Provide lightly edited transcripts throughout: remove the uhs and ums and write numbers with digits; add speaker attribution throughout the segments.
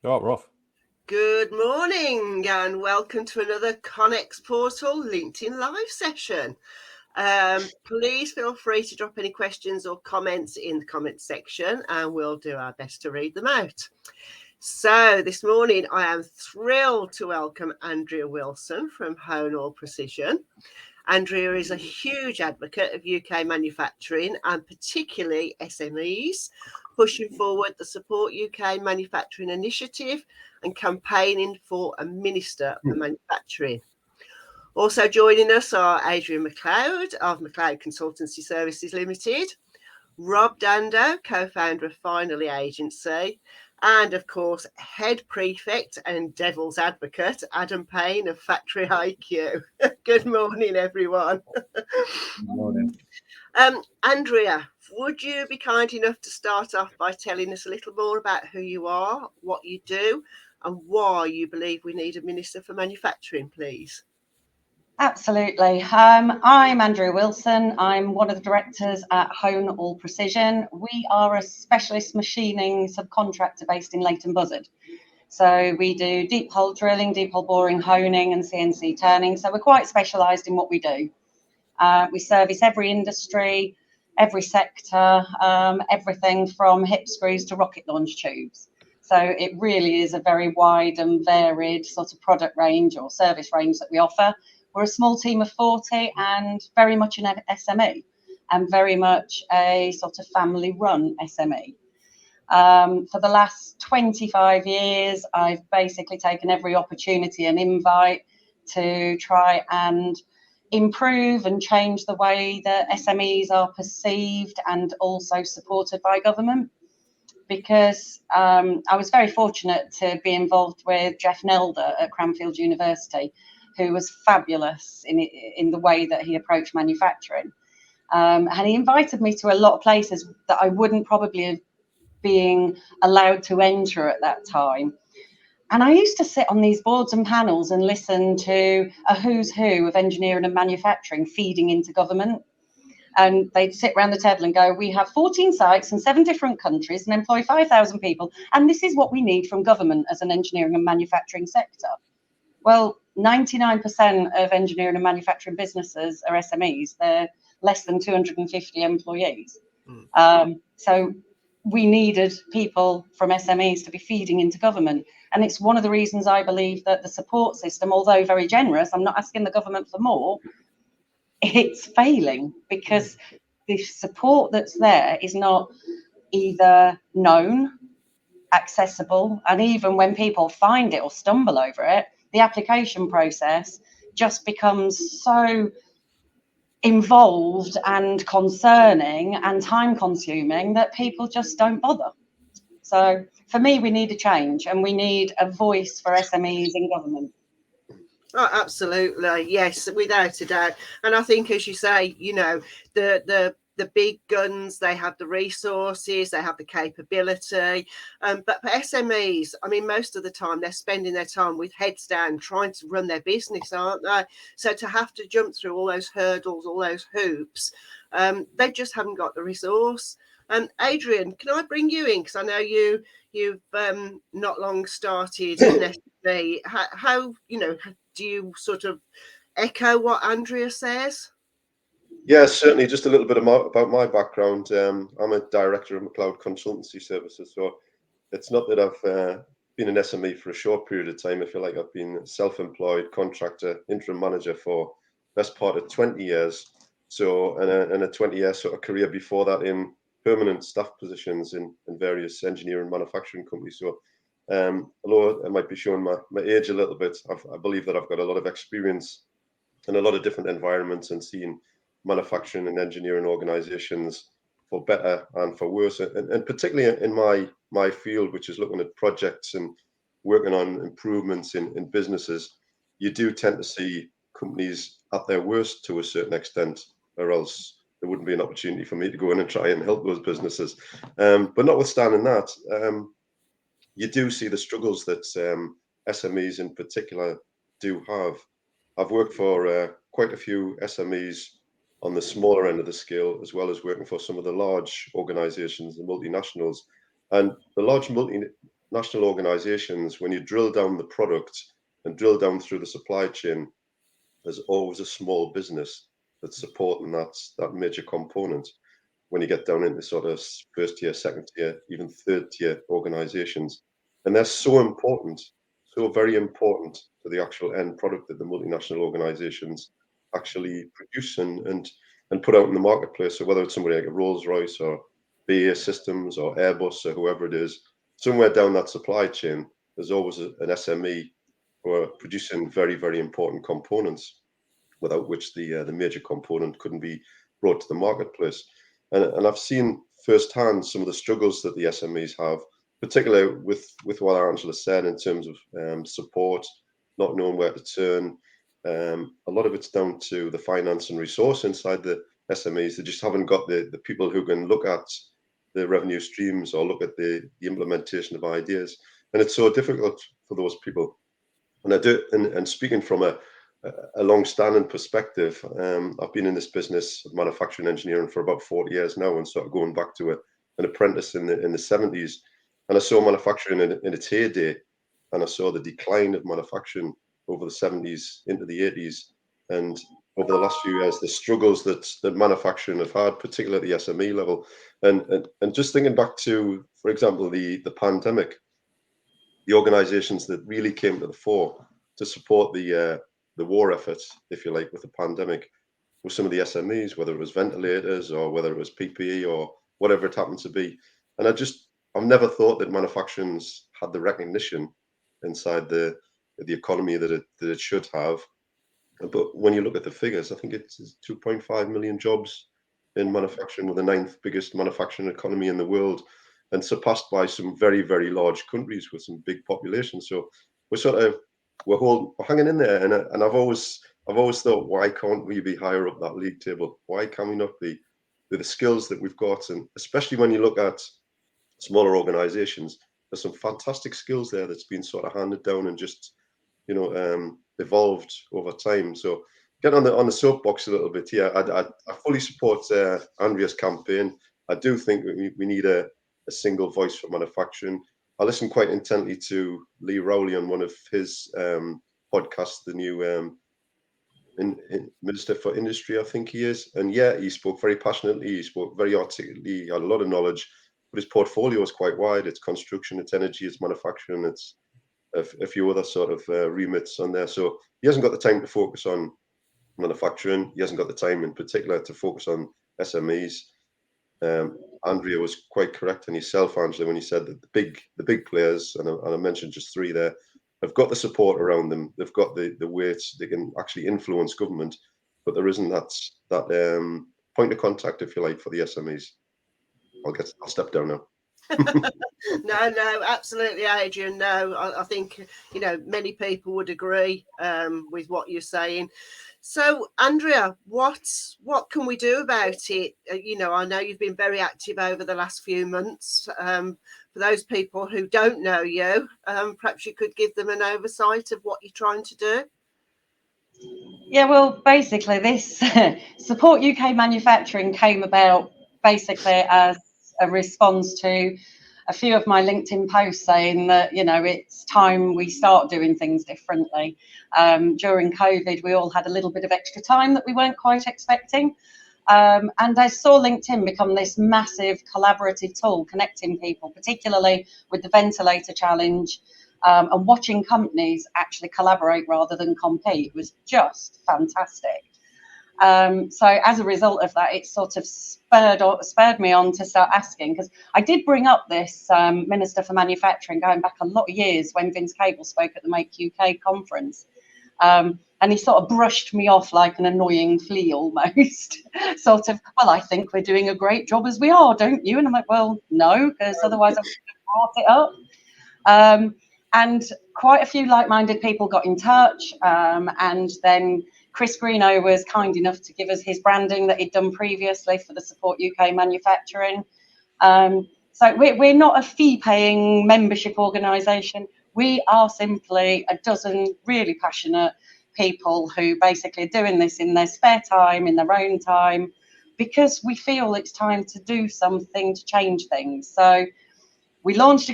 Speaker 1: Right, we're off.
Speaker 2: Good morning and welcome to another ConeX Portal LinkedIn Live session. Please feel free to drop any questions or comments in the comments section and we'll do our best to read them out. So this morning I am thrilled to welcome Andrea Wilson from ConeX Precision. Andrea is a huge advocate of UK manufacturing and particularly SMEs, pushing forward the Support UK Manufacturing Initiative and campaigning for a Minister for Manufacturing. Also joining us are Adrian McLeod of McLeod Consultancy Services Limited, Rob Dando, co-founder of Finally Agency, and of course, head prefect and devil's advocate, Adam Payne of Factory IQ. Good morning, everyone.
Speaker 3: Morning.
Speaker 2: Andrea, would you be kind enough to start off by telling us a little more about who you are, what you do, and why you believe we need a Minister for Manufacturing, please?
Speaker 3: Absolutely. I'm Andrea Wilson. I'm one of the directors at ConeX Precision. We are a specialist machining subcontractor based in Leighton Buzzard. So we do deep hole drilling, deep hole boring, honing and CNC turning. So we're quite specialised in what we do. We service every industry, every sector, everything from hip screws to rocket launch tubes. So it really is a very wide and varied sort of product range or service range that we offer. We're a small team of 40 and very much an SME and very much a sort of family-run SME. For the last 25 years, I've basically taken every opportunity and invite to try and improve and change the way that SMEs are perceived and also supported by government. Because I was very fortunate to be involved with Jeff Nelder at Cranfield University, who was fabulous in the way that he approached manufacturing. And he invited me to a lot of places that I wouldn't probably have been allowed to enter at that time. And I used to sit on these boards and panels and listen to a who's who of engineering and manufacturing feeding into government. And they'd sit around the table and go, we have 14 sites in 7 different countries and employ 5,000 people. And this is what we need from government as an engineering and manufacturing sector. Well, 99% of engineering and manufacturing businesses are SMEs. They're less than 250 employees. So we needed people from SMEs to be feeding into government. And it's one of the reasons I believe that the support system, although very generous, I'm not asking the government for more, it's failing because the support that's there is not either known, accessible, and even when people find it or stumble over it, the application process just becomes so involved and concerning and time consuming that people just don't bother. So for me, we need a change and we need a voice for SMEs in government.
Speaker 2: Oh, absolutely, yes, without a doubt. And I think, as you say, the big guns, they have the resources, they have the capability. But for SMEs, I mean, most of the time they're spending their time with heads down trying to run their business, aren't they? So to have to jump through all those hurdles, all those hoops, they just haven't got the resource. Adrian, can I bring you in? Because I know you've not long started an SME. How do you sort of echo what Andrea says?
Speaker 4: Yeah, certainly. Just a little bit about my background. I'm a director of McLeod Consultancy Services, so it's not that I've been an SME for a short period of time. I feel like I've been self-employed contractor, interim manager for best part of 20 years. So, and a 20-year sort of career before that in permanent staff positions in various engineering manufacturing companies. So, although I might be showing my age a little bit, I believe that I've got a lot of experience in a lot of different environments and seeing manufacturing and engineering organizations for better and for worse, and particularly in my field, which is looking at projects and working on improvements in businesses. You do tend to see companies at their worst to a certain extent, or else there wouldn't be an opportunity for me to go in and try and help those businesses. But notwithstanding that, you do see the struggles that SMEs in particular do have. I've worked for quite a few SMEs on the smaller end of the scale, as well as working for some of the large organizations, the multinationals. And the large national organisations, when you drill down the product and drill down through the supply chain, there's always a small business that's supporting that major component. When you get down into sort of first tier, second tier, even third tier organisations, and they're so important, so very important to the actual end product that the multinational organisations actually produce and put out in the marketplace. So whether it's somebody like a Rolls-Royce or BAE Systems or Airbus or whoever it is, somewhere down that supply chain, there's always an SME who are producing very, very important components, without which the major component couldn't be brought to the marketplace. And I've seen firsthand some of the struggles that the SMEs have, particularly with what Angela said in terms of support, not knowing where to turn. A lot of it's down to the finance and resource inside the SMEs. They just haven't got the people who can look at the revenue streams or look at the implementation of ideas. And it's so difficult for those people. And I do, and speaking from a long-standing perspective, I've been in this business of manufacturing engineering for about 40 years now, and sort of going back to an apprentice in the 70s. And I saw manufacturing in its heyday, and I saw the decline of manufacturing over the 70s into the 80s, and over the last few years, the struggles that manufacturing have had, particularly at the SME level. And just thinking back to, for example, the pandemic, the organisations that really came to the fore to support the war effort, if you like, with the pandemic, with some of the SMEs, whether it was ventilators or whether it was PPE or whatever it happened to be. And I've never thought that manufacturing's had the recognition inside the economy that it should have. But when you look at the figures, I think it's 2.5 million jobs in manufacturing, with the 9th biggest manufacturing economy in the world, and surpassed by some very, very large countries with some big populations. So we're hanging in there, and I've always thought, why can't we be higher up that league table? Why can we not be, with the skills that we've got? And especially when you look at smaller organizations, there's some fantastic skills there that's been sort of handed down and just evolved over time. So getting on the soapbox a little bit here, I fully support Andrea's campaign. I do think we need a single voice for manufacturing. I listened quite intently to Lee Rowley on one of his podcasts, the new Minister for Industry, I think he is. And yeah, he spoke very passionately, he spoke very articulately, he had a lot of knowledge, but his portfolio is quite wide. It's construction, it's energy, it's manufacturing, it's a few other sort of remits on there. So he hasn't got the time to focus on manufacturing. He hasn't got the time in particular to focus on SMEs. Andrea was quite correct in yourself, Angela, when you said that the big players, and I mentioned just three there, have got the support around them. They've got the weights. They can actually influence government, but there isn't that point of contact, if you like, for the SMEs. I'll step down now.
Speaker 2: No, absolutely, Adrian. No, I think many people would agree with what you're saying. So, Andrea, what can we do about it? I know you've been very active over the last few months. For those people who don't know you, perhaps you could give them an oversight of what you're trying to do.
Speaker 3: Yeah, well, basically, this Support UK Manufacturing came about basically as a response to a few of my LinkedIn posts saying that, it's time we start doing things differently. During COVID, we all had a little bit of extra time that we weren't quite expecting. And I saw LinkedIn become this massive collaborative tool connecting people, particularly with the ventilator challenge, and watching companies actually collaborate rather than compete was just fantastic. So as a result of that, it sort of spurred me on to start asking, because I did bring up this Minister for Manufacturing going back a lot of years when Vince Cable spoke at the Make UK conference. And he sort of brushed me off like an annoying flea almost. Sort of, well, I think we're doing a great job as we are, don't you? And I'm like, well, no, because otherwise I would have brought it up. And quite a few like-minded people got in touch, and then Chris Greeno was kind enough to give us his branding that he'd done previously for the Support UK Manufacturing. So we're not a fee-paying membership organisation. We are simply a dozen really passionate people who basically are doing this in their spare time, in their own time, because we feel it's time to do something to change things. So we launched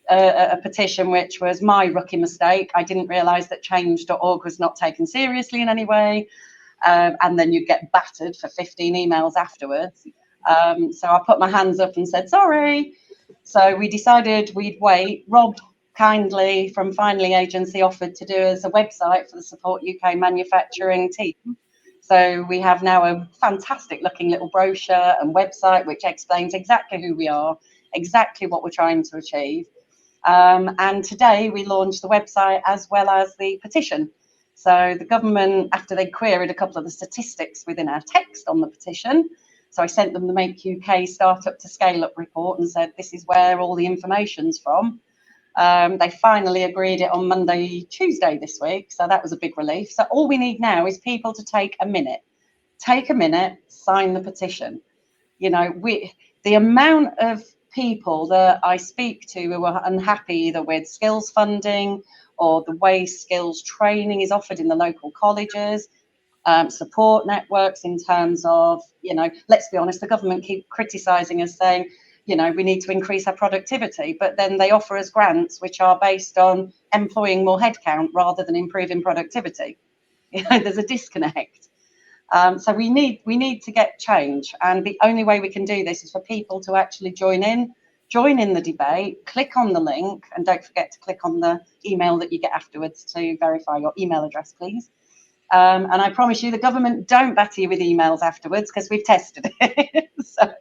Speaker 3: a petition which was my rookie mistake. I didn't realise that change.org was not taken seriously in any way. And then you get battered for 15 emails afterwards. So I put my hands up and said, sorry. So we decided we'd wait. Rob kindly from Finally Agency offered to do us a website for the Support UK manufacturing team. So we have now a fantastic looking little brochure and website which explains exactly who we are, exactly what we're trying to achieve. And today we launched the website as well as the petition. So the government, after they queried a couple of the statistics within our text on the petition, so I sent them the Make UK Startup to Scale Up report and said, this is where all the information's from. They finally agreed it on Monday, Tuesday this week. So that was a big relief. So all we need now is people to take a minute, sign the petition. You know, the amount of people that I speak to who are unhappy either with skills funding or the way skills training is offered in the local colleges, support networks in terms of, you know, let's be honest, the government keep criticising us saying, you know, we need to increase our productivity, but then they offer us grants which are based on employing more headcount rather than improving productivity. You know, there's a disconnect. So we need to get change, and the only way we can do this is for people to actually join in the debate, click on the link, and don't forget to click on the email that you get afterwards to verify your email address, please. And I promise you the government don't batter you with emails afterwards because we've tested it. So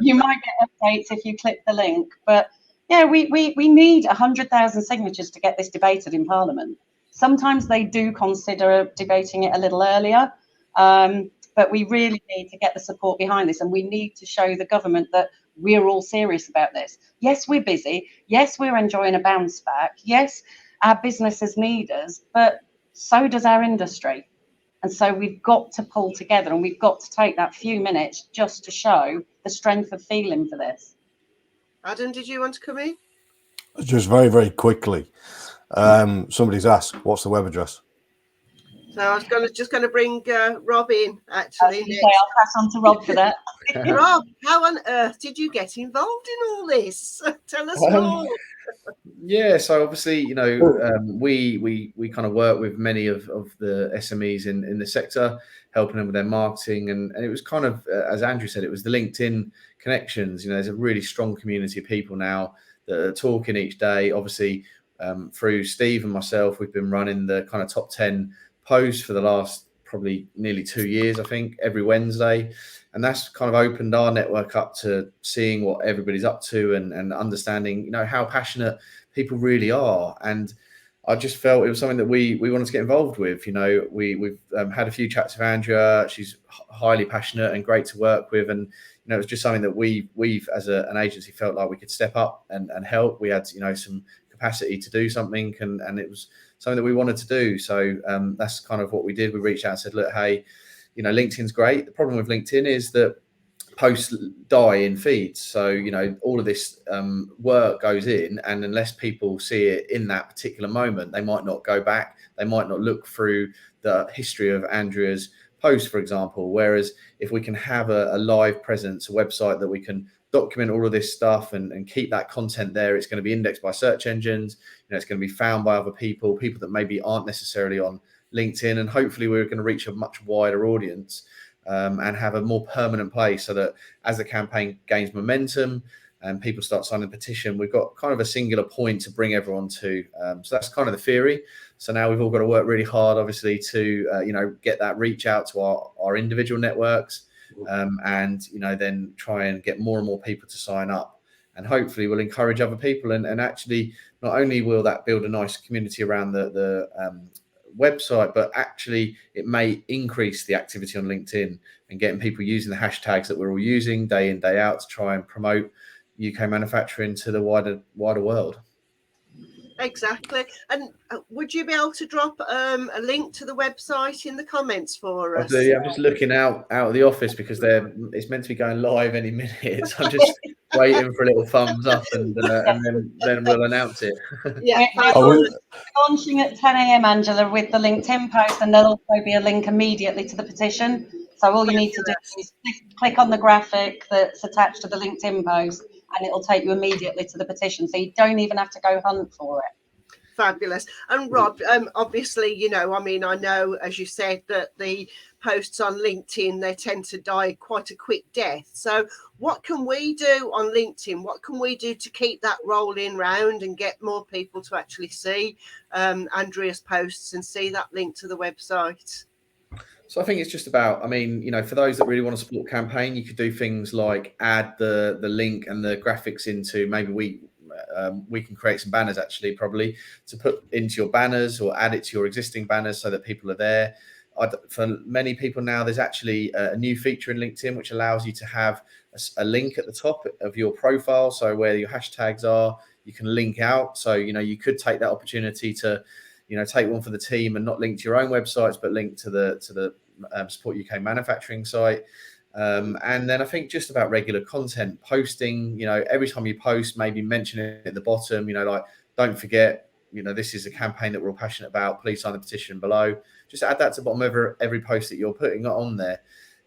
Speaker 3: you might get updates if you click the link. But yeah, we need 100,000 signatures to get this debated in Parliament. Sometimes they do consider debating it a little earlier. But we really need to get the support behind this, and we need to show the government that we're all serious about this. Yes, we're busy. Yes, we're enjoying a bounce back. Yes, our businesses need us, but so does our industry. And so we've got to pull together, and we've got to take that few minutes just to show the strength of feeling for this.
Speaker 2: Adam, did you want to come in?
Speaker 1: Just very, very quickly. Somebody's asked, what's the web address?
Speaker 2: So I was just going to bring Rob in, actually.
Speaker 3: I'll pass on to Rob for that.
Speaker 2: Rob, how on earth did you get involved in all this? Tell us more.
Speaker 5: Yeah, so obviously, you know, we kind of work with many of the SMEs in the sector, helping them with their marketing, and it was kind of, as Andrew said, it was the LinkedIn connections. You know, there's a really strong community of people now that are talking each day. Obviously, through Steve and myself, we've been running the kind of top 10 posts for the last probably nearly 2 years, I think, every Wednesday. And that's kind of opened our network up to seeing what everybody's up to and understanding, you know, how passionate people really are. And I just felt it was something that we wanted to get involved with. You know, we've had a few chats with Andrea. She's highly passionate and great to work with. And, you know, it was just something that we've as an agency felt like we could step up and help. We had, you know, some capacity to do something, and it was something that we wanted to do. So that's kind of what we did. We reached out and said, look, hey, you know, LinkedIn's great. The problem with LinkedIn is that posts die in feeds. So, you know, all of this work goes in, and unless people see it in that particular moment, they might not go back. They might not look through the history of Andrea's post, for example. Whereas if we can have a live presence, a website that we can document all of this stuff and keep that content there, it's going to be indexed by search engines. You know, it's going to be found by other people that maybe aren't necessarily on LinkedIn, and hopefully we're going to reach a much wider audience and have a more permanent place, so that as the campaign gains momentum and people start signing the petition, we've got kind of a singular point to bring everyone to. So that's kind of the theory. So now we've all got to work really hard, obviously, to you know, get that reach out to our individual networks, and, you know, then try and get more and more people to sign up. And hopefully we'll encourage other people, and actually not only will that build a nice community around the website, but actually it may increase the activity on LinkedIn and getting people using the hashtags that we're all using day in, day out to try and promote UK manufacturing to the wider world.
Speaker 2: Exactly. And would you be able to drop a link to the website in the comments for us?
Speaker 5: Yeah, I'm just looking out of the office because it's meant to be going live any minute. So I'm just waiting for a little thumbs up, and then we'll announce it.
Speaker 2: Yeah,
Speaker 3: we're launching at 10 a.m, Angela, with the LinkedIn post, and there'll also be a link immediately to the petition. So all you need to do is click on the graphic that's attached to the LinkedIn post, and it'll take you immediately to the petition. So you don't even have to go hunt for it.
Speaker 2: Fabulous. And Rob, obviously, you know, I mean, I know, as you said, that the posts on LinkedIn, they tend to die quite a quick death. So what can we do on LinkedIn? What can we do to keep that rolling round and get more people to actually see Andrea's posts and see that link to the website?
Speaker 5: So I think it's just about, I mean, you know, for those that really want to support campaign, you could do things like add the link and the graphics into, maybe we can create some banners actually, probably to put into your banners or add it to your existing banners so that people are there. For many people now, there's actually a new feature in LinkedIn which allows you to have a link at the top of your profile. So where your hashtags are, you can link out. So, you know, you could take that opportunity to, you know, take one for the team and not link to your own websites, but link to the Support UK manufacturing site. And then I think just about regular content posting, you know, every time you post, maybe mention it at the bottom, you know, like, don't forget, you know, this is a campaign that we're all passionate about. Please sign the petition below. Just add that to the bottom of every post that you're putting on there.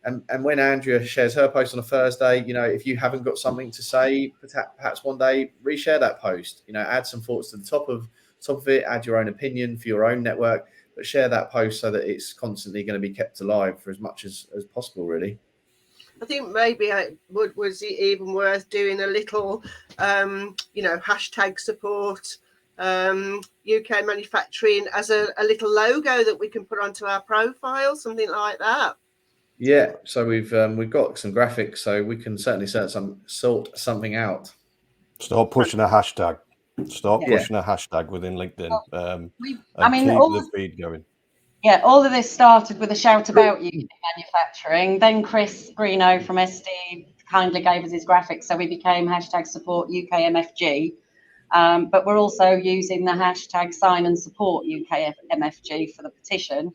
Speaker 5: And when Andrea shares her post on a Thursday, you know, if you haven't got something to say, perhaps one day reshare that post, you know, add some thoughts to the top of it, add your own opinion for your own network, but share that post so that it's constantly going to be kept alive for as much as possible, really.
Speaker 2: I think maybe was it even worth doing a little, you know, hashtag support UK manufacturing as a little logo that we can put onto our profile, something like that.
Speaker 5: Yeah, so we've got some graphics, so we can certainly sort something out.
Speaker 1: Start pushing a hashtag. Start pushing a hashtag within LinkedIn.
Speaker 3: I mean,
Speaker 1: keep the feed going.
Speaker 3: Yeah, all of this started with a shout about UK manufacturing. Then Chris Greeno from SD kindly gave us his graphics, so we became hashtag support UKMFG. But we're also using the hashtag sign and support UKMFG for the petition.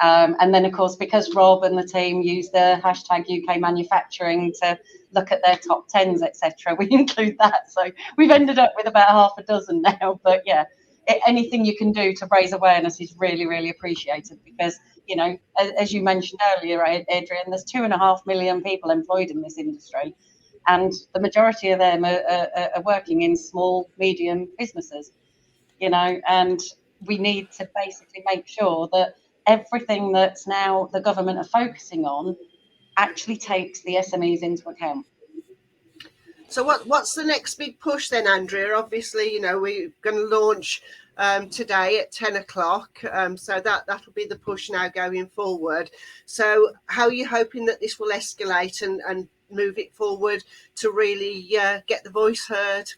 Speaker 3: And then, of course, because Rob and the team use the hashtag UK manufacturing to look at their top 10s, etc., we include that. So we've ended up with about half a dozen now. But yeah, anything you can do to raise awareness is really, really appreciated because, you know, as you mentioned earlier, Adrian, there's 2.5 million people employed in this industry. And the majority of them are working in small, medium businesses, you know, and we need to basically make sure that everything that's now the government are focusing on actually takes the SMEs into account.
Speaker 2: So what's the next big push then, Andrea? Obviously, you know, we're going to launch today at 10 o'clock. So that'll be the push now going forward. So how are you hoping that this will escalate and move it forward to really get the voice heard?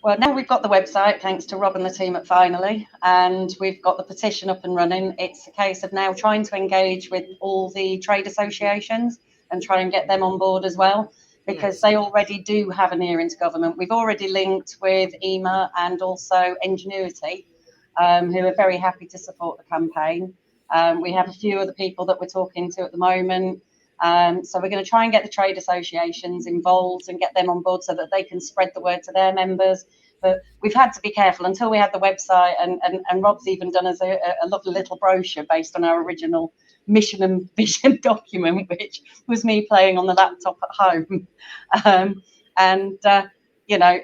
Speaker 3: Well, now we've got the website, thanks to Rob and the team at Finally, and we've got the petition up and running. It's a case of now trying to engage with all the trade associations and try and get them on board as well, because they already do have an ear into government. We've already linked with EMA and also Ingenuity, who are very happy to support the campaign. We have a few other people that we're talking to at the moment. So we're going to try and get the trade associations involved and get them on board so that they can spread the word to their members. But we've had to be careful until we had the website, and Rob's even done us a lovely little brochure based on our original mission and vision document, which was me playing on the laptop at home. You know,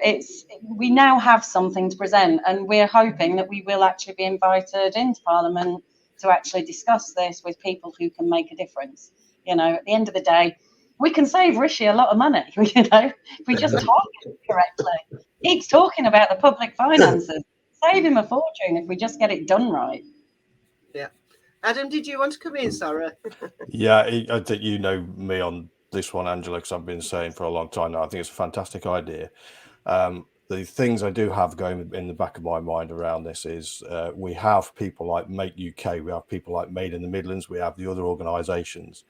Speaker 3: we now have something to present, and we're hoping that we will actually be invited into Parliament to actually discuss this with people who can make a difference. You know, at the end of the day, we can save Rishi a lot of money, you know, if we just talk correctly. He's talking about the public finances. Save him a fortune if we just get it done right. Yeah.
Speaker 2: Adam, did you want to come in, Sarah?
Speaker 1: Yeah, I think you know me on this one, Angela, because I've been saying for a long time now, I think it's a fantastic idea. The things I do have going in the back of my mind around this is we have people like Make UK, we have people like Made in the Midlands, we have the other organisations.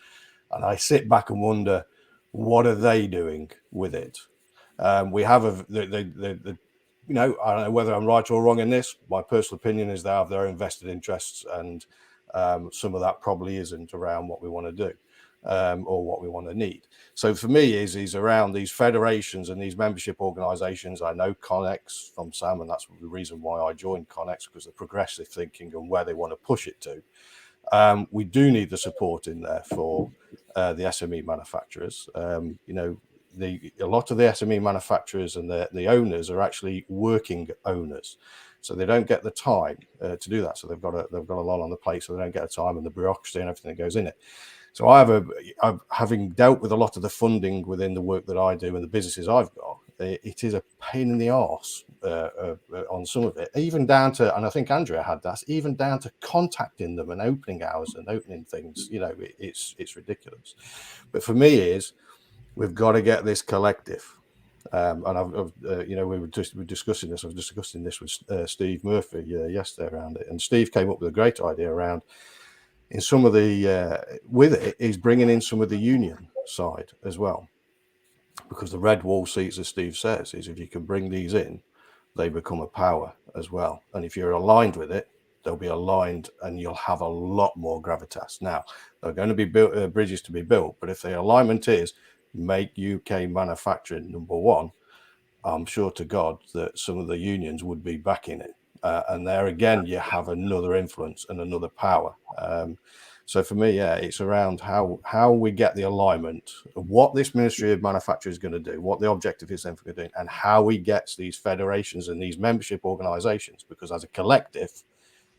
Speaker 1: And I sit back and wonder, what are they doing with it? We have you know, I don't know whether I'm right or wrong in this. My personal opinion is they have their own vested interests, and some of that probably isn't around what we want to do or what we want to need. So for me, is around these federations and these membership organisations. I know ConeX from Sam, and that's the reason why I joined ConeX, because of progressive thinking and where they want to push it to. We do need the support in there for the SME manufacturers. You know, a lot of the SME manufacturers and the owners are actually working owners, so they don't get the time to do that. So they've got a lot on the plate, so they don't get the time and the bureaucracy and everything that goes in it. So having dealt with a lot of the funding within the work that I do and the businesses I've got, it is a pain in the arse on some of it, even down to, and I think Andrea had that, even down to contacting them and opening hours and opening things. It's ridiculous. But for me, we've got to get this collective. And we were discussing this. I was discussing this with Steve Murphy yesterday around it, and Steve came up with a great idea around. In some of the with it is bringing in some of the union side as well, because the red wall seats, as Steve says, is if you can bring these in, they become a power as well. And if you're aligned with it, they'll be aligned, and you'll have a lot more gravitas. Now, there are going to be bridges to be built, but if the alignment is make UK manufacturing number one, I'm sure to God that some of the unions would be backing it. And there again, you have another influence and another power. So for me, it's around how we get the alignment of what this Ministry of Manufacture is going to do, what the objective is then for doing, and how we get these federations and these membership organisations. Because as a collective,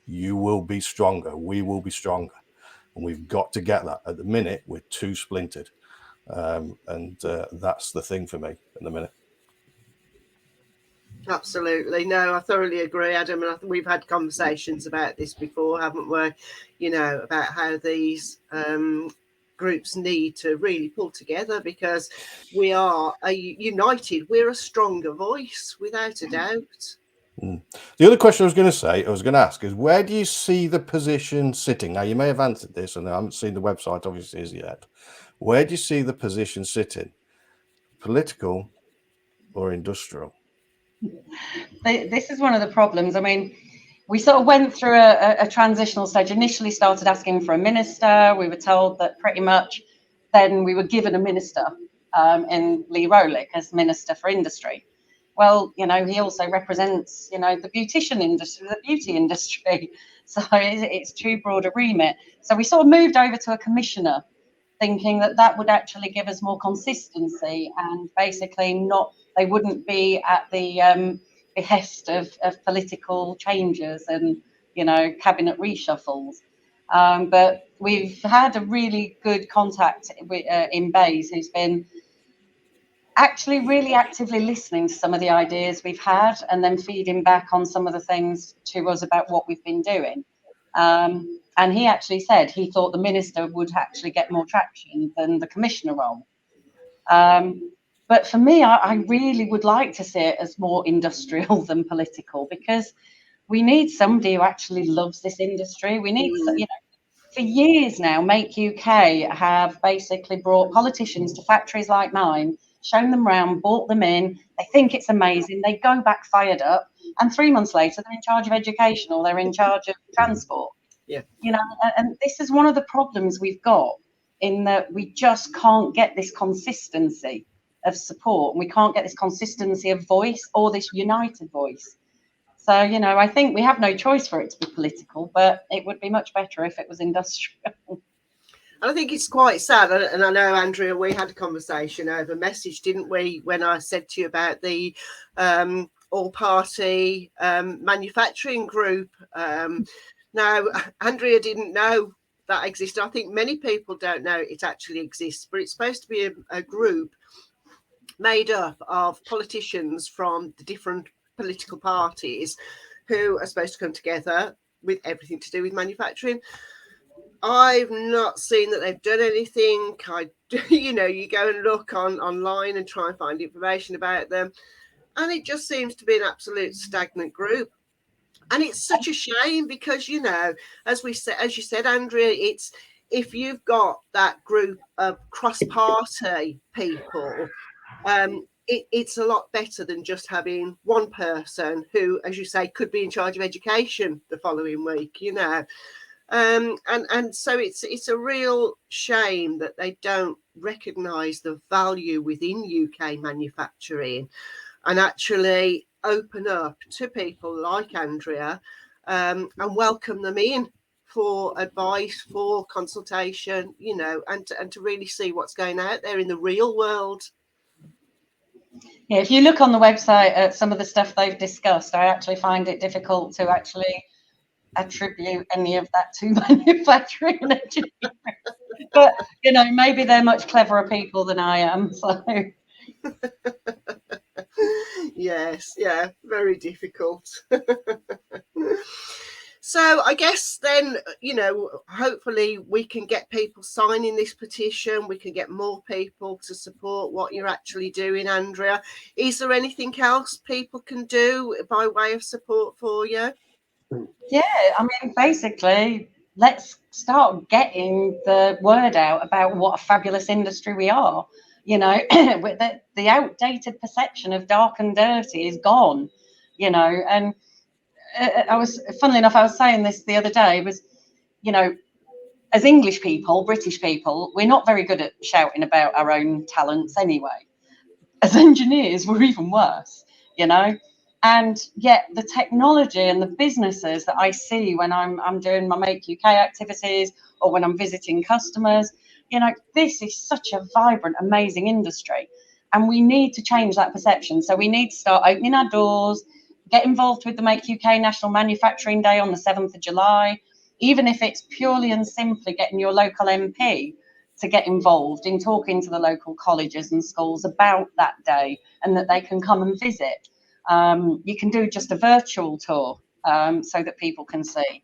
Speaker 1: you will be stronger. We will be stronger, and we've got to get that. At the minute, we're too splintered, and that's the thing for me at the minute.
Speaker 2: Absolutely. No, I thoroughly agree, Adam. And we've had conversations about this before, haven't we? About how these groups need to really pull together, because we are united. We're a stronger voice, without a doubt.
Speaker 1: The other question I was going to ask is, where do you see the position sitting? Now, you may have answered this, and I haven't seen the website obviously as yet. Where do you see the position sitting? Political or industrial?
Speaker 3: This is one of the problems. I mean, we sort of went through a transitional stage. Initially started asking for a minister. We were told that pretty much then we were given a minister in Lee Rowlick as Minister for Industry. Well, he also represents, the beautician industry, the beauty industry. So it's too broad a remit. So we sort of moved over to a commissioner, thinking that would actually give us more consistency, and basically they wouldn't be at the behest of political changes and, cabinet reshuffles. But we've had a really good contact in Bays, who's been actually really actively listening to some of the ideas we've had, and then feeding back on some of the things to us about what we've been doing. And he actually said he thought the minister would actually get more traction than the commissioner role. But for me, I really would like to see it as more industrial than political, because we need somebody who actually loves this industry. We need, for years now, Make UK have basically brought politicians to factories like mine, shown them around, bought them in. They think it's amazing. They go back fired up, and 3 months later, they're in charge of education or they're in charge of transport.
Speaker 2: Yeah.
Speaker 3: And this is one of the problems we've got, in that we just can't get this consistency of support, and we can't get this consistency of voice, or this united voice. So, I think we have no choice for it to be political, but it would be much better if it was industrial.
Speaker 2: And I think it's quite sad. And I know, Andrea, we had a conversation over message, didn't we, when I said to you about the all-party manufacturing group. Now, Andrea didn't know that existed. I think many people don't know it actually exists, but it's supposed to be a group made up of politicians from the different political parties who are supposed to come together with everything to do with manufacturing. I've not seen that they've done anything. You go and look online and try and find information about them, and it just seems to be an absolute stagnant group. And it's such a shame, because, as you said, Andrea, it's, if you've got that group of cross-party people, it's a lot better than just having one person who, as you say, could be in charge of education the following week, And so it's a real shame that they don't recognise the value within UK manufacturing, and actually open up to people like Andrea and welcome them in for advice, for consultation, and to really see what's going out there in the real world.
Speaker 3: Yeah, if you look on the website at some of the stuff they've discussed, I actually find it difficult to actually attribute any of that to manufacturing and engineering. But, you know, maybe they're much cleverer people than I am. So
Speaker 2: Yes, yeah, very difficult. So I guess then, you know, hopefully we can get people signing this petition. We can get more people to support what you're actually doing, Andrea. Is there anything else people can do by way of support for you?
Speaker 3: yeah, I mean, basically, let's start getting the word out about what a fabulous industry we are. You know, with the outdated perception of dark and dirty is gone, you know. And funnily enough, I was saying this the other day, was, you know, as English people, British people, we're not very good at shouting about our own talents anyway. As engineers, we're even worse, you know. And yet the technology and the businesses that I see when I'm doing my Make UK activities or when I'm visiting customers, you know, this is such a vibrant, amazing industry. And we need to change that perception. So we need to start opening our doors, get involved with the Make UK National Manufacturing Day on the 7th of July, even if it's purely and simply getting your local MP to get involved in talking to the local colleges and schools about that day and that they can come and visit. You can do just a virtual tour so that people can see.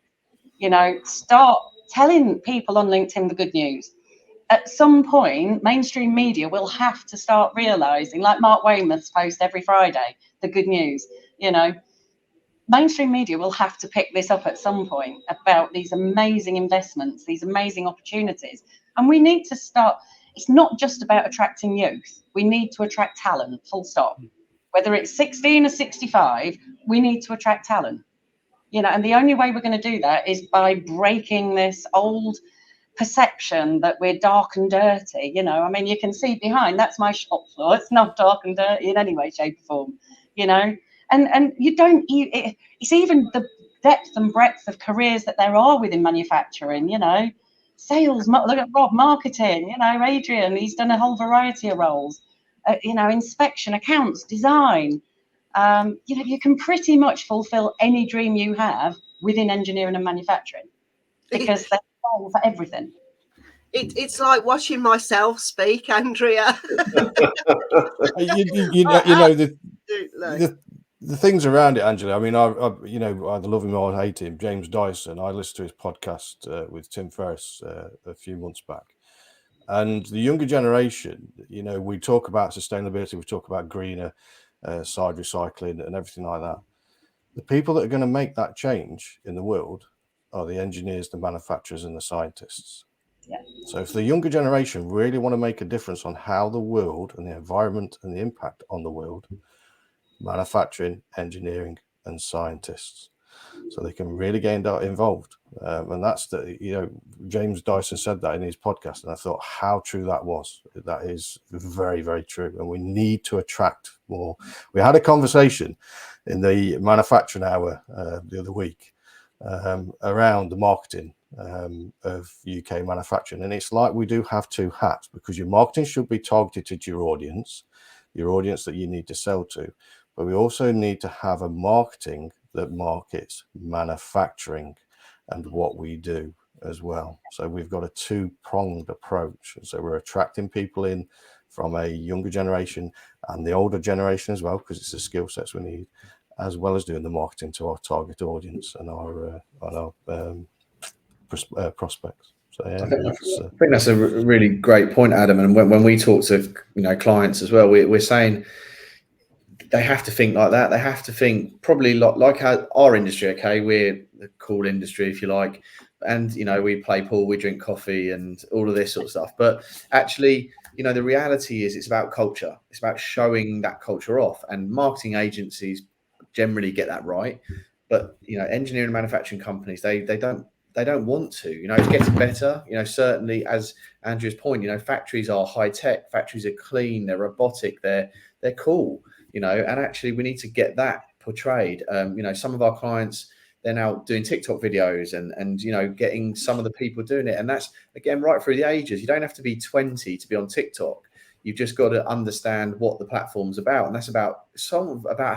Speaker 3: You know, start telling people on LinkedIn the good news. At some point, mainstream media will have to start realising, like Mark Weymouth's post every Friday, the good news, you know, mainstream media will have to pick this up at some point about these amazing investments, these amazing opportunities. And we need to start, it's not just about attracting youth. We need to attract talent, full stop. Whether it's 16 or 65, we need to attract talent. You know, and the only way we're going to do that is by breaking this old perception that we're dark and dirty. You know, I mean, you can see behind, that's my shop floor. It's not dark and dirty in any way, shape, or form, you know. And you don't, it's even the depth and breadth of careers that there are within manufacturing, you know. Sales, look at Rob, marketing, you know, Adrian, he's done a whole variety of roles, you know, inspection, accounts, design. You know, you can pretty much fulfill any dream you have within engineering and manufacturing because they're all for everything.
Speaker 2: It's like watching myself speak, Andrea.
Speaker 1: you know the things around it, Angela. I mean, I you know, either love him or I hate him. James Dyson. I listened to his podcast with Tim Ferriss a few months back, and the younger generation. You know, we talk about sustainability, we talk about greener side recycling and everything like that. The people that are going to make that change in the world are the engineers, the manufacturers, and the scientists.
Speaker 3: Yeah.
Speaker 1: So if the younger generation really want to make a difference on how the world and the environment and the impact on the world, manufacturing, engineering, and scientists, so they can really get involved. And that's the, you know, James Dyson said that in his podcast, and I thought how true that was. That is very, very true. And we need to attract more. We had a conversation in the manufacturing hour the other week around the marketing of UK manufacturing. And it's like we do have two hats, because your marketing should be targeted to your audience that you need to sell to. But we also need to have a marketing that markets manufacturing and what we do as well. So we've got a two-pronged approach. So we're attracting people in from a younger generation and the older generation as well, because it's the skill sets we need, as well as doing the marketing to our target audience and our prospects. So yeah,
Speaker 5: I think that's a really great point, Adam. And when we talk to, you know, clients as well, we're saying they have to think like that. They have to think probably like our industry. Okay, we're the cool industry, if you like, and you know, we play pool, we drink coffee, and all of this sort of stuff. But actually, you know, the reality is it's about culture. It's about showing that culture off, and marketing agencies generally get that right. But you know, engineering and manufacturing companies, they don't want to. You know, it's getting better. You know, certainly, as Andrea's point, you know, factories are high tech, factories are clean, they're robotic, they're cool. You know, and actually we need to get that portrayed. You know, some of our clients, they're now doing TikTok videos and you know, getting some of the people doing it. And that's, again, right through the ages. You don't have to be 20 to be on TikTok. You've just got to understand what the platform's about, and that's about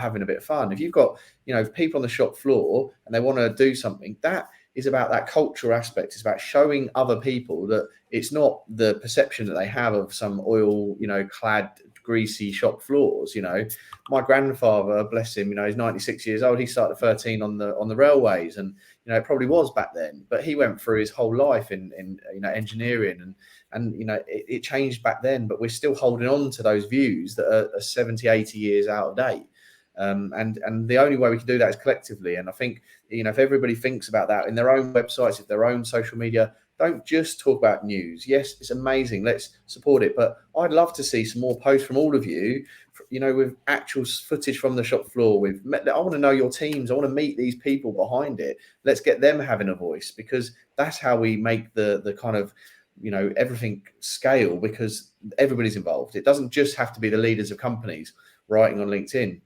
Speaker 5: having a bit of fun. If you've got, you know, people on the shop floor and they want to do something, that is about that cultural aspect. It's about showing other people that it's not the perception that they have of some oil, you know, clad, greasy shop floors. You know, my grandfather, bless him, you know, he's 96 years old. He started at 13 on the railways, and you know, it probably was back then, but he went through his whole life in you know, engineering, and you know, it changed back then, but we're still holding on to those views that are 70, 80 years out of date. And the only way we can do that is collectively. And I think, you know, if everybody thinks about that in their own websites, if their own social media, don't just talk about news. Yes, it's amazing. Let's support it. But I'd love to see some more posts from all of you, you know, with actual footage from the shop floor. I want to know your teams. I want to meet these people behind it. Let's get them having a voice, because that's how we make the kind of, you know, everything scale, because everybody's involved. It doesn't just have to be the leaders of companies writing on LinkedIn.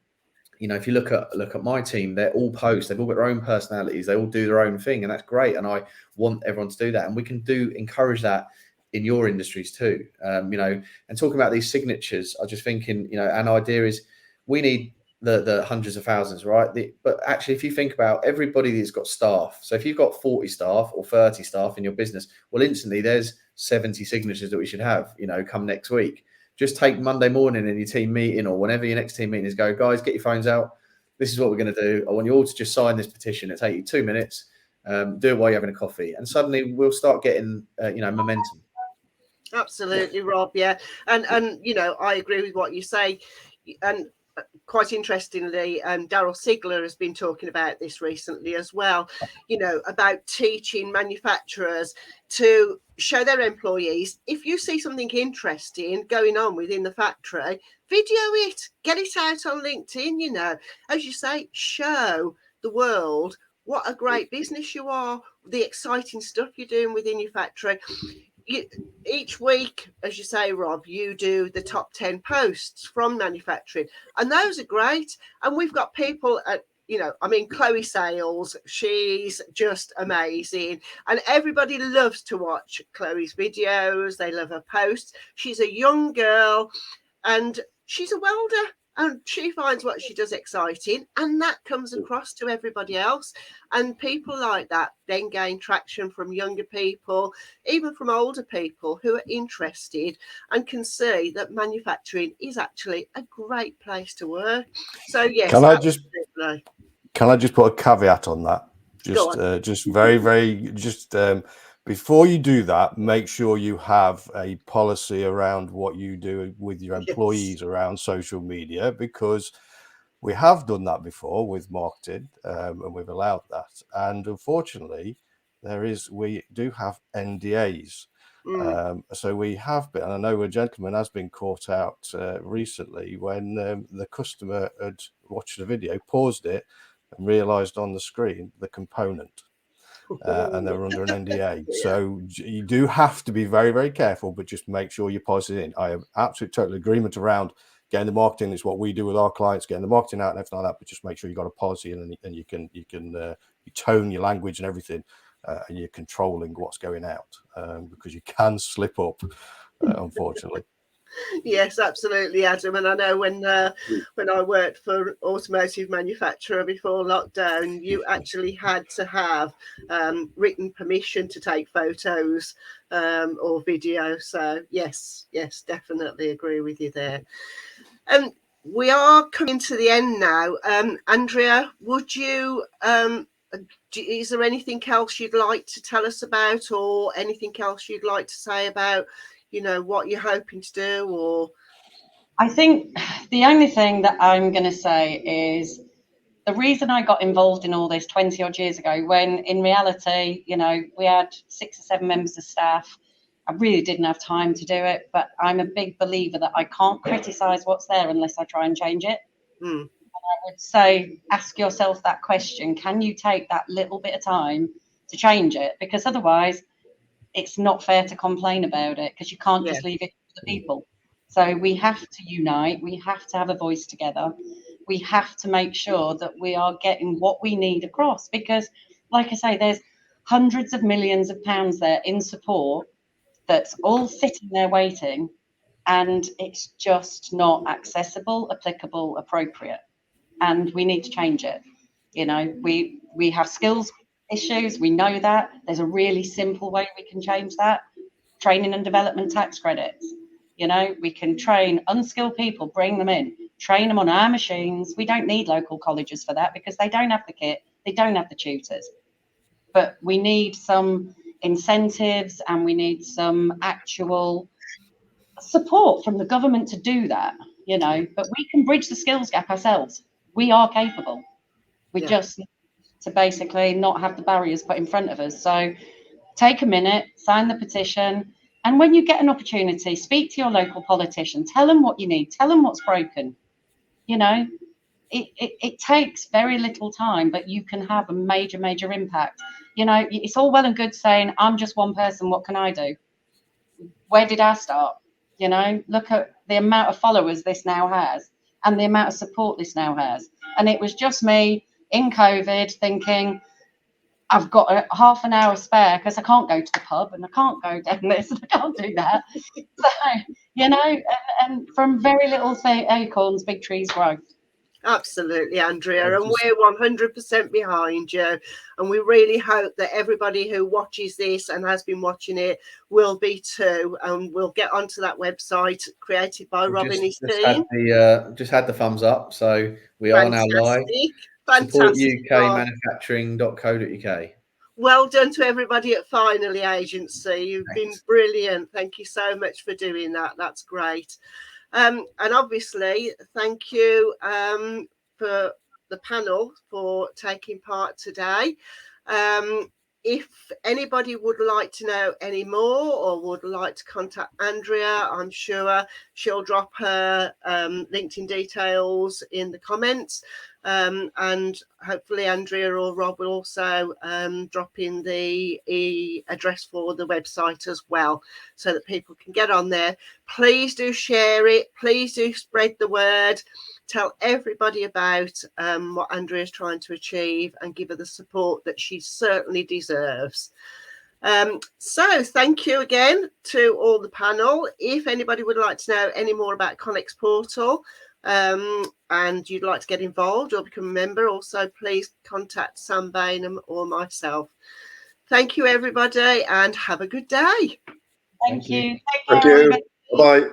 Speaker 5: You know, if you look at my team, they're all posts, they've all got their own personalities, they all do their own thing, and that's great. And I want everyone to do that, and we can encourage that in your industries too. You know, and talking about these signatures, I was just thinking, you know, an idea is we need the hundreds of thousands, right? But actually, if you think about everybody that's got staff, so if you've got 40 staff or 30 staff in your business, well, instantly there's 70 signatures that we should have, you know, come next week. Just take Monday morning in your team meeting, or whenever your next team meeting is, go, guys, get your phones out. This is what we're going to do. I want you all to just sign this petition. It'll take you 2 minutes. Do it while you're having a coffee, and suddenly we'll start getting, you know, momentum.
Speaker 2: Absolutely, Rob. Yeah, and you know, I agree with what you say, and quite interestingly, Daryl Sigler has been talking about this recently as well. You know, about teaching manufacturers to show their employees, if you see something interesting going on within the factory, video it, get it out on LinkedIn. You know, as you say, show the world what a great business you are, the exciting stuff you're doing within your factory. Each week, as you say, Rob, you do the top 10 posts from manufacturing, and those are great. And we've got people at, you know, I mean, Chloe Sales, she's just amazing, and everybody loves to watch Chloe's videos. They love her posts. She's a young girl, and she's a welder, and she finds what she does exciting, and that comes across to everybody else. And people like that then gain traction from younger people, even from older people who are interested and can see that manufacturing is actually a great place to work. So yes,
Speaker 1: can I just put a caveat on that? Just very before you do that, make sure you have a policy around what you do with your employees around social media, because we have done that before with marketing, and we've allowed that. And unfortunately, we do have NDAs. So we have been, and I know a gentleman has been caught out recently when the customer had watched the video, paused it, and realized on the screen the component. And they were under an NDA. So you do have to be very, very careful, but just make sure you pause it in. I have absolute total agreement around getting the marketing. It's what we do with our clients, getting the marketing out and everything like that, but just make sure you got a policy and you tone your language and everything, and you're controlling what's going out, because you can slip up, unfortunately.
Speaker 2: Yes, absolutely, Adam. And I know when I worked for automotive manufacturer before lockdown, you actually had to have written permission to take photos or video. So yes, definitely agree with you there. We are coming to the end now. Andrea, would you is there anything else you'd like to tell us about, or anything else you'd like to say about, you know, what you're hoping to do? Or
Speaker 3: I think the only thing that I'm going to say is the reason I got involved in all this 20 odd years ago, when in reality, you know, we had 6 or 7 members of staff. I really didn't have time to do it, but I'm a big believer that I can't criticize what's there unless I try and change it. And I would say, ask yourself that question: can you take that little bit of time to change it? Because otherwise it's not fair to complain about it, because you can't just leave it to the people. So we have to unite, we have to have a voice together, we have to make sure that we are getting what we need across, because like I say, there's hundreds of millions of pounds there in support that's all sitting there waiting, and it's just not accessible, applicable, appropriate, and we need to change it. You know, we have skills issues, we know that. There's a really simple way we can change that. Training and development tax credits. You know, we can train unskilled people, bring them in, train them on our machines. We don't need local colleges for that because they don't have the kit, they don't have the tutors. But we need some incentives and we need some actual support from the government to do that, you know. But we can bridge the skills gap ourselves. We are capable. We just need to basically not have the barriers put in front of us. So take a minute, sign the petition, and when you get an opportunity, speak to your local politician, tell them what you need, tell them what's broken. You know, it takes very little time, but you can have a major impact. You know, it's all well and good saying, I'm just one person, what can I do? Where did I start? You know, look at the amount of followers this now has and the amount of support this now has. And it was just me in COVID thinking, I've got a half an hour spare because I can't go to the pub and I can't go down this and I can't do that. So, you know, and from very little acorns, big trees grow.
Speaker 2: Absolutely, Andrea, and we're 100% behind you, and we really hope that everybody who watches this and has been watching it will be too, and we'll get onto that website created by Rob and his team.
Speaker 5: Just had the thumbs up, so we are now live. Support ukmanufacturing.co.uk.
Speaker 2: Well done to everybody at Finally Agency. You've been brilliant. Thank you so much for doing that. That's great. And obviously, thank you for the panel for taking part today. If anybody would like to know any more or would like to contact Andrea, I'm sure she'll drop her LinkedIn details in the comments. And hopefully Andrea or Rob will also drop in the address for the website as well, so that people can get on there. Please do share it. Please do spread the word. Tell everybody about what Andrea is trying to achieve and give her the support that she certainly deserves. So thank you again to all the panel. If anybody would like to know any more about ConeX Portal, and you'd like to get involved or become a member, also please contact Sam Bainham or myself. Thank you, everybody, and have a good day.
Speaker 3: Thank you.
Speaker 4: Thank you. Bye.